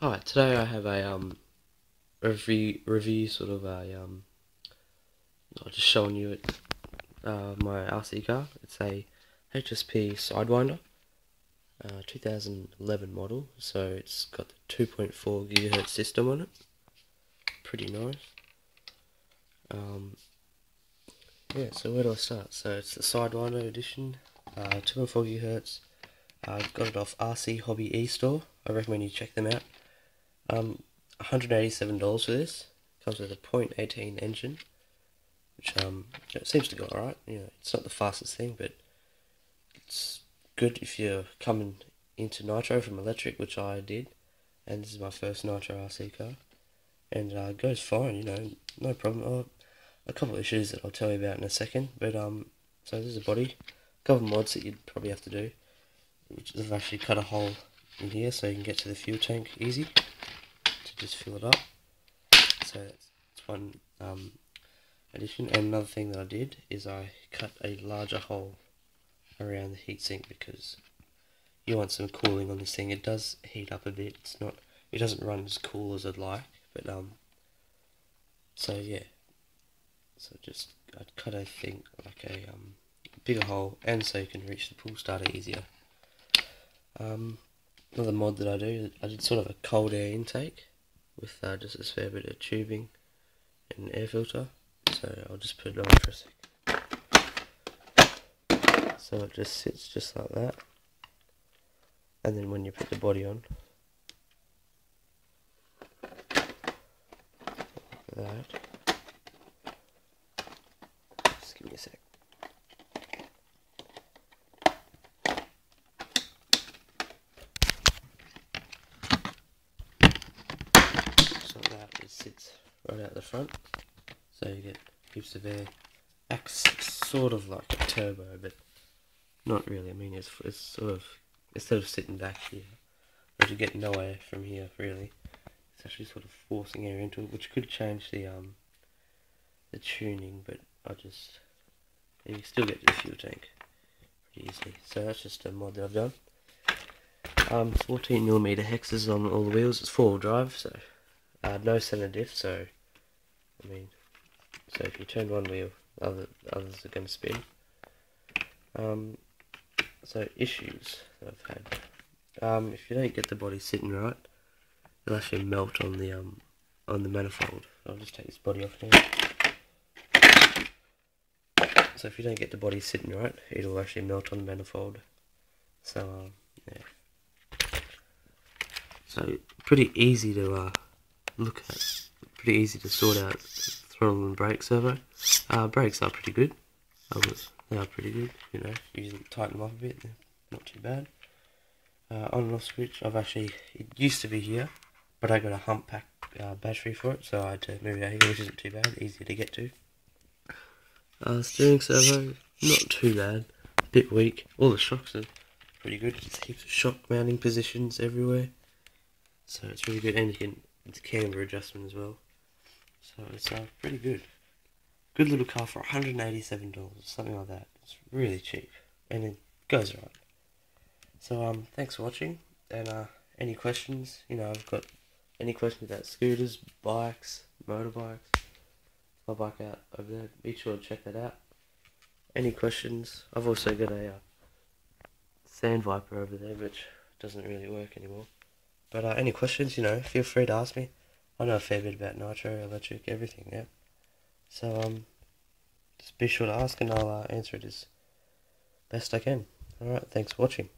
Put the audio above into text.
Hi, today I have a review sort of a I'm just showing you my RC car. It's a Hsp Sidewinder, 2011 model. So it's got the 2.4 GHz system on it. Pretty nice. Yeah. So where do I start? So it's the Sidewinder edition, 2.4 GHz. I've got it off RC Hobby e-store. I recommend you check them out. $187 for this. Comes with a .18 engine, which it seems to go alright. It's not the fastest thing, but it's good if you're coming into nitro from electric, which I did, and this is my first nitro RC car, and it goes fine. No problem. A couple of issues that I'll tell you about in a second, but so there's a body, a couple of mods that you'd probably have to do, which is I've actually cut a hole in here so you can get to the fuel tank easy to just fill it up. So that's one addition. And another thing that I did is I cut a larger hole around the heatsink because you want some cooling on this thing. It does heat up a bit. It doesn't run as cool as I'd like, but so yeah. So I cut a thing like a bigger hole, and so you can reach the pull starter easier. Another mod that I did sort of a cold air intake with just a fair bit of tubing and an air filter. So I'll just put it on for a sec. So it just sits just like that, and then when you put the body on, like that. Just give me a sec. So that it sits right out the front, so you get heaps of air. Acts sort of like a turbo, but not really. I mean, it's sort of, instead of sitting back here, or you get no air from here really, it's actually sort of forcing air into it, which could change the tuning, but you still get to the fuel tank pretty easily. So that's just a mod that I've done. 14mm hexes on all the wheels. It's 4-wheel drive, so no center diff. So I mean, so if you turn one wheel, others are going to spin. So issues that I've had. If you don't get the body sitting right, it'll actually melt on the manifold. I'll just take this body off now. So if you don't get the body sitting right, it'll actually melt on the manifold. So yeah. So pretty easy to look at. Pretty easy to sort out throttle and brake servo. Brakes are pretty good. They are pretty good. You can tighten them up a bit. They're not too bad. On and off switch. It used to be here, but I got a hump pack battery for it, so I had to move it out here, which isn't too bad. Easy to get to. Steering servo, not too bad. A bit weak. All the shocks are pretty good. Just heaps of shock mounting positions everywhere. So it's really good, and it's camber adjustment as well. So it's pretty good. Good little car for $187, something like that. It's really cheap, and it goes alright. So thanks for watching, and any questions? I've got any questions about scooters, bikes, motorbikes. My bike out over there. Be sure to check that out. Any questions? I've also got a Sand Viper over there, which doesn't really work anymore. But any questions? Feel free to ask me. I know a fair bit about nitro, electric, everything. Yeah. So just be sure to ask, and I'll answer it as best I can. Alright, thanks for watching.